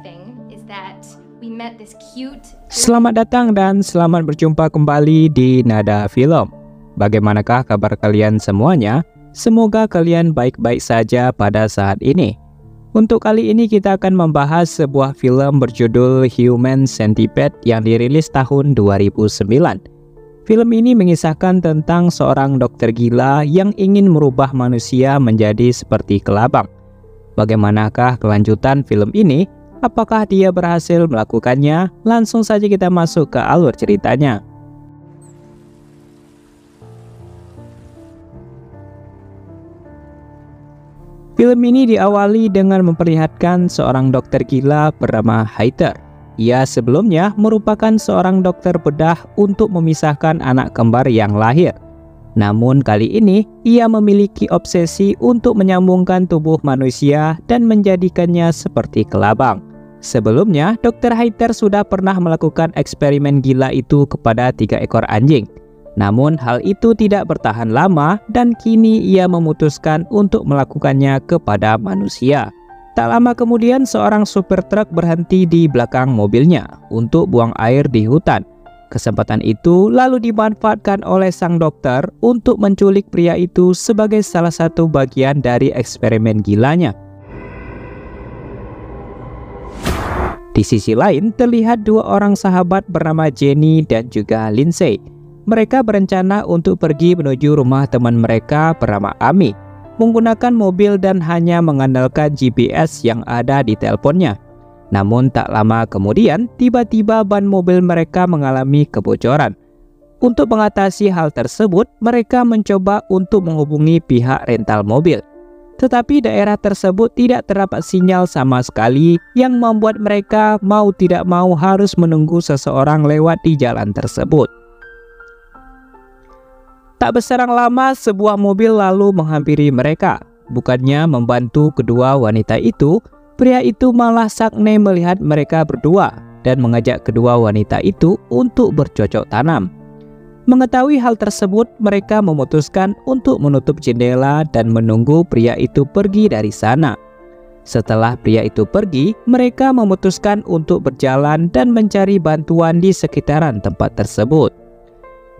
thing is that we met this cute. Selamat datang dan selamat berjumpa kembali di Nada Film. Bagaimanakah kabar kalian semuanya? Semoga kalian baik-baik saja pada saat ini. Untuk kali ini kita akan membahas sebuah film berjudul Human Centipede yang dirilis tahun 2009. Film ini mengisahkan tentang seorang dokter gila yang ingin merubah manusia menjadi seperti kelabang. Bagaimanakah kelanjutan film ini? Apakah dia berhasil melakukannya? Langsung saja kita masuk ke alur ceritanya. Film ini diawali dengan memperlihatkan seorang dokter gila bernama Heather. Ia sebelumnya merupakan seorang dokter bedah untuk memisahkan anak kembar yang lahir. Namun kali ini ia memiliki obsesi untuk menyambungkan tubuh manusia dan menjadikannya seperti kelabang. Sebelumnya, Dr. Heather sudah pernah melakukan eksperimen gila itu kepada 3 ekor anjing. Namun hal itu tidak bertahan lama dan kini ia memutuskan untuk melakukannya kepada manusia. Tak lama kemudian seorang supir truk berhenti di belakang mobilnya untuk buang air di hutan. Kesempatan itu lalu dimanfaatkan oleh sang dokter untuk menculik pria itu sebagai salah satu bagian dari eksperimen gilanya. Di sisi lain, terlihat 2 orang sahabat bernama Jenny dan juga Lindsay. Mereka berencana untuk pergi menuju rumah teman mereka bernama Amy, menggunakan mobil dan hanya mengandalkan GPS yang ada di teleponnya. Namun tak lama kemudian, tiba-tiba ban mobil mereka mengalami kebocoran. Untuk mengatasi hal tersebut, mereka mencoba untuk menghubungi pihak rental mobil. Tetapi daerah tersebut tidak terdapat sinyal sama sekali yang membuat mereka mau tidak mau harus menunggu seseorang lewat di jalan tersebut. Tak berselang lama, sebuah mobil lalu menghampiri mereka. Bukannya membantu kedua wanita itu, pria itu malah sakne melihat mereka berdua dan mengajak kedua wanita itu untuk bercocok tanam. Mengetahui hal tersebut, mereka memutuskan untuk menutup jendela dan menunggu pria itu pergi dari sana. Setelah pria itu pergi, mereka memutuskan untuk berjalan dan mencari bantuan di sekitaran tempat tersebut.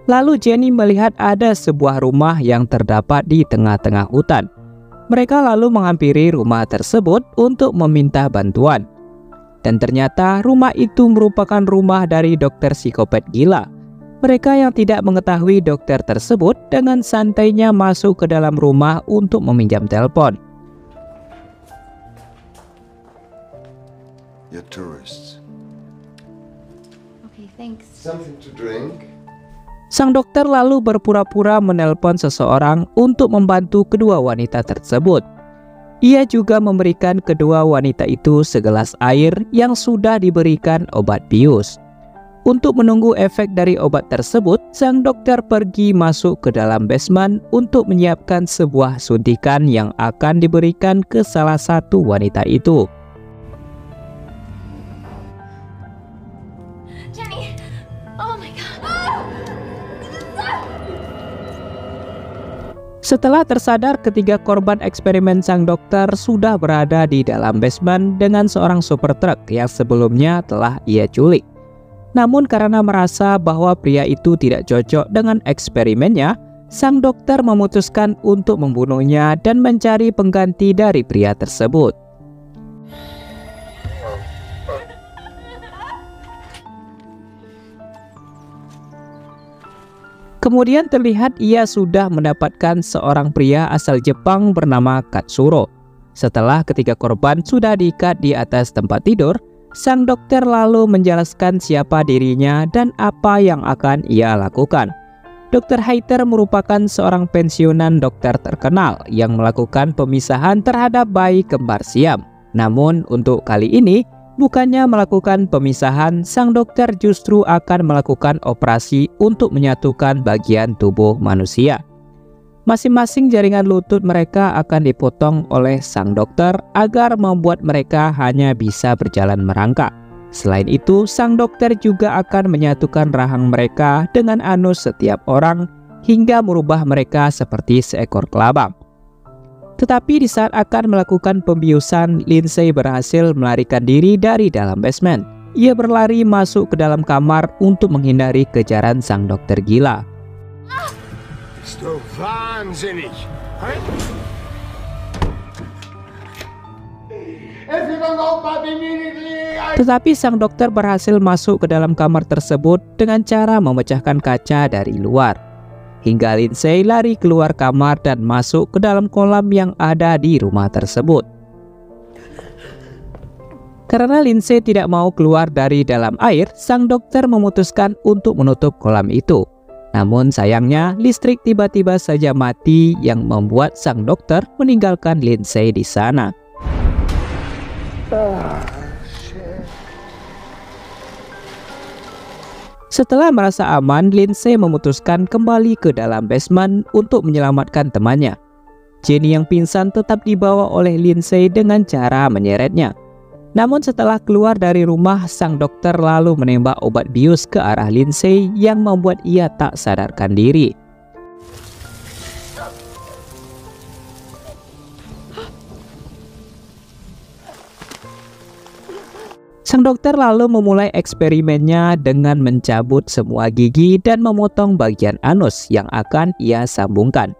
Lalu Jenny melihat ada sebuah rumah yang terdapat di tengah-tengah hutan. Mereka lalu menghampiri rumah tersebut untuk meminta bantuan. Dan ternyata rumah itu merupakan rumah dari dokter psikopat gila. Mereka yang tidak mengetahui dokter tersebut dengan santainya masuk ke dalam rumah untuk meminjam telepon. You're tourists. Okay, thanks. Something to drink? Sang dokter lalu berpura-pura menelpon seseorang untuk membantu kedua wanita tersebut. Ia juga memberikan kedua wanita itu segelas air yang sudah diberikan obat bius. Untuk menunggu efek dari obat tersebut, sang dokter pergi masuk ke dalam basement untuk menyiapkan sebuah suntikan yang akan diberikan ke salah satu wanita itu. Jenny! Oh my god! Setelah tersadar, ketiga korban eksperimen sang dokter sudah berada di dalam basement dengan seorang supir truk yang sebelumnya telah ia culik. Namun karena merasa bahwa pria itu tidak cocok dengan eksperimennya, sang dokter memutuskan untuk membunuhnya dan mencari pengganti dari pria tersebut. Kemudian terlihat ia sudah mendapatkan seorang pria asal Jepang bernama Katsuro. Setelah ketiga korban sudah diikat di atas tempat tidur, sang dokter lalu menjelaskan siapa dirinya dan apa yang akan ia lakukan. Dr. Heather merupakan seorang pensiunan dokter terkenal yang melakukan pemisahan terhadap bayi kembar siam. Namun untuk kali ini, bukannya melakukan pemisahan, sang dokter justru akan melakukan operasi untuk menyatukan bagian tubuh manusia. Masing-masing jaringan lutut mereka akan dipotong oleh sang dokter agar membuat mereka hanya bisa berjalan merangkak. Selain itu, sang dokter juga akan menyatukan rahang mereka dengan anus setiap orang hingga merubah mereka seperti seekor kelabang. Tetapi di saat akan melakukan pembiusan, Lindsay berhasil melarikan diri dari dalam basement. Ia berlari masuk ke dalam kamar untuk menghindari kejaran sang dokter gila. Bist du wahnsinnig? If you don't open immediately, Tetapi sang dokter berhasil masuk ke dalam kamar tersebut dengan cara memecahkan kaca dari luar. Hingga Lindsay lari keluar kamar dan masuk ke dalam kolam yang ada di rumah tersebut. Karena Lindsay tidak mau keluar dari dalam air, sang dokter memutuskan untuk menutup kolam itu. Namun sayangnya listrik tiba-tiba saja mati yang membuat sang dokter meninggalkan Lindsay di sana. Setelah merasa aman, Lindsay memutuskan kembali ke dalam basement untuk menyelamatkan temannya. Jenny yang pingsan tetap dibawa oleh Lindsay dengan cara menyeretnya. Namun setelah keluar dari rumah, sang dokter lalu menembak obat bius ke arah Lindsay yang membuat ia tak sadarkan diri. Sang dokter lalu memulai eksperimennya dengan mencabut semua gigi dan memotong bagian anus yang akan ia sambungkan.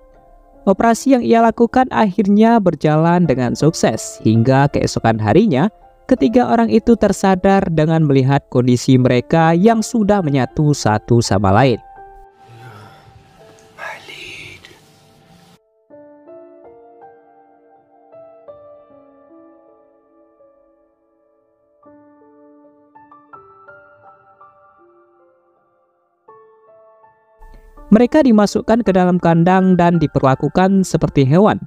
Operasi yang ia lakukan akhirnya berjalan dengan sukses hingga keesokan harinya ketiga orang itu tersadar dengan melihat kondisi mereka yang sudah menyatu satu sama lain. Mereka dimasukkan ke dalam kandang dan diperlakukan seperti hewan.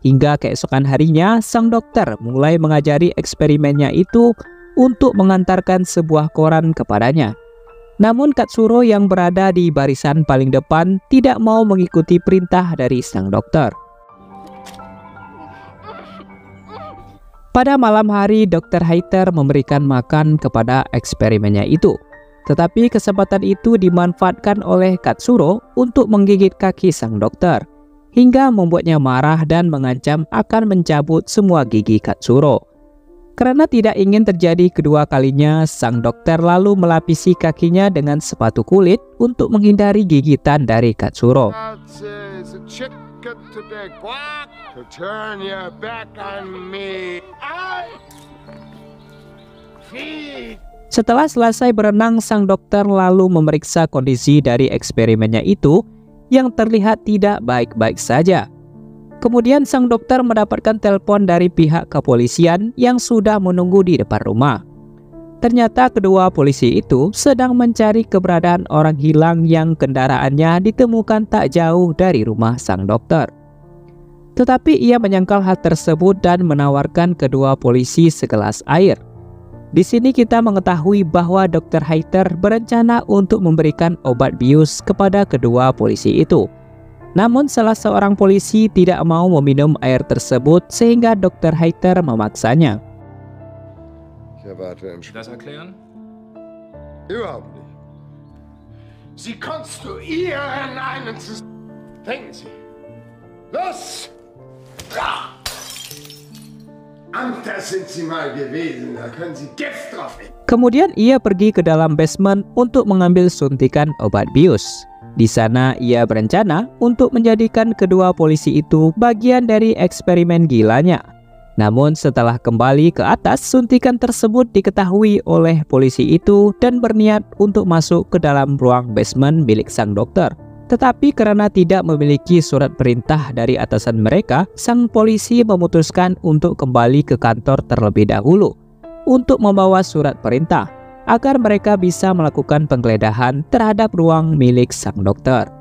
Hingga keesokan harinya, sang dokter mulai mengajari eksperimennya itu untuk mengantarkan sebuah koran kepadanya. Namun Katsuro yang berada di barisan paling depan tidak mau mengikuti perintah dari sang dokter. Pada malam hari, Dr. Hayter memberikan makan kepada eksperimennya itu. Tetapi kesempatan itu dimanfaatkan oleh Katsuro untuk menggigit kaki sang dokter, hingga membuatnya marah dan mengancam akan mencabut semua gigi Katsuro. Karena tidak ingin terjadi kedua kalinya, sang dokter lalu melapisi kakinya dengan sepatu kulit untuk menghindari gigitan dari Katsuro. Setelah selesai berenang, sang dokter lalu memeriksa kondisi dari eksperimennya itu yang terlihat tidak baik-baik saja. Kemudian sang dokter mendapatkan telepon dari pihak kepolisian yang sudah menunggu di depan rumah. Ternyata kedua polisi itu sedang mencari keberadaan orang hilang yang kendaraannya ditemukan tak jauh dari rumah sang dokter. Tetapi ia menyangkal hal tersebut dan menawarkan kedua polisi segelas air. Di sini kita mengetahui bahwa Dr. Hayter berencana untuk memberikan obat bius kepada kedua polisi itu. Namun salah seorang polisi tidak mau meminum air tersebut sehingga Dr. Hayter memaksanya. Das erklären? Überhaupt nicht. Sie konstruieren einen Denken Sie. Los! Anders sind Sie mal gewesen, da können Sie Gift drauf nehmen. Kemudian ia pergi ke dalam basement untuk mengambil suntikan obat bius. Di sana ia berencana untuk menjadikan kedua polisi itu bagian dari eksperimen gilanya. Namun setelah kembali ke atas, suntikan tersebut diketahui oleh polisi itu dan berniat untuk masuk ke dalam ruang basement milik sang dokter. Tetapi karena tidak memiliki surat perintah dari atasan mereka, sang polisi memutuskan untuk kembali ke kantor terlebih dahulu untuk membawa surat perintah agar mereka bisa melakukan penggeledahan terhadap ruang milik sang dokter.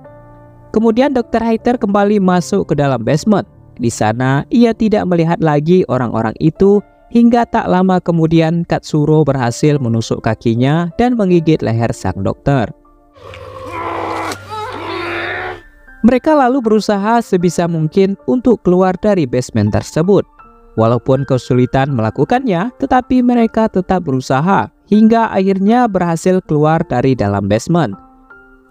Kemudian Dr. Hayter kembali masuk ke dalam basement. Di sana ia tidak melihat lagi orang-orang itu hingga tak lama kemudian Katsuro berhasil menusuk kakinya dan menggigit leher sang dokter. Mereka lalu berusaha sebisa mungkin untuk keluar dari basement tersebut. Walaupun kesulitan melakukannya, tetapi mereka tetap berusaha hingga akhirnya berhasil keluar dari dalam basement.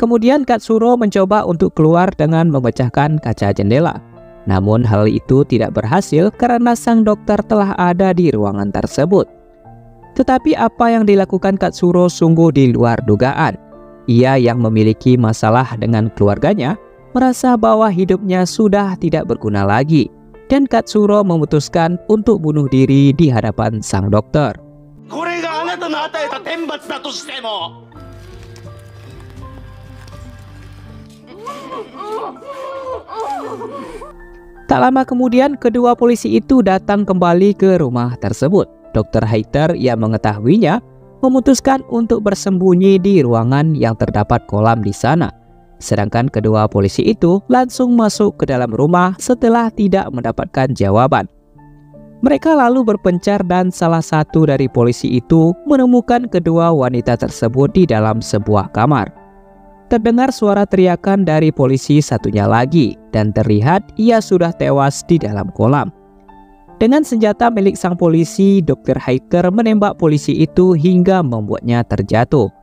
Kemudian Katsuro mencoba untuk keluar dengan memecahkan kaca jendela. Namun hal itu tidak berhasil karena sang dokter telah ada di ruangan tersebut. Tetapi apa yang dilakukan Katsuro sungguh di luar dugaan. Ia yang memiliki masalah dengan keluarganya merasa bahwa hidupnya sudah tidak berguna lagi, dan Katsuro memutuskan untuk bunuh diri di hadapan sang dokter. Tak lama kemudian, kedua polisi itu datang kembali ke rumah tersebut. Dr. Hayter yang mengetahuinya memutuskan untuk bersembunyi di ruangan yang terdapat kolam di sana. Sedangkan kedua polisi itu langsung masuk ke dalam rumah setelah tidak mendapatkan jawaban. Mereka lalu berpencar dan salah satu dari polisi itu menemukan kedua wanita tersebut di dalam sebuah kamar. Terdengar suara teriakan dari polisi satunya lagi dan terlihat ia sudah tewas di dalam kolam. Dengan senjata milik sang polisi, Dr. Hayter menembak polisi itu hingga membuatnya terjatuh.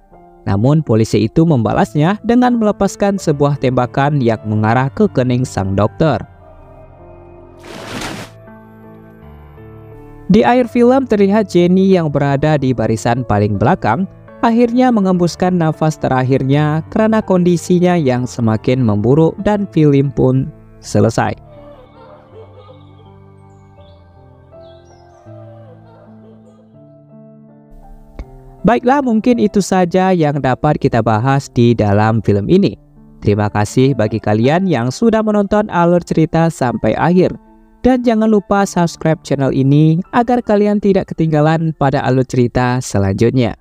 Namun polisi itu membalasnya dengan melepaskan sebuah tembakan yang mengarah ke kening sang dokter. Di akhir film terlihat Jenny yang berada di barisan paling belakang akhirnya mengembuskan nafas terakhirnya karena kondisinya yang semakin memburuk dan film pun selesai. Baiklah, mungkin itu saja yang dapat kita bahas di dalam film ini. Terima kasih bagi kalian yang sudah menonton alur cerita sampai akhir. Dan jangan lupa subscribe channel ini agar kalian tidak ketinggalan pada alur cerita selanjutnya.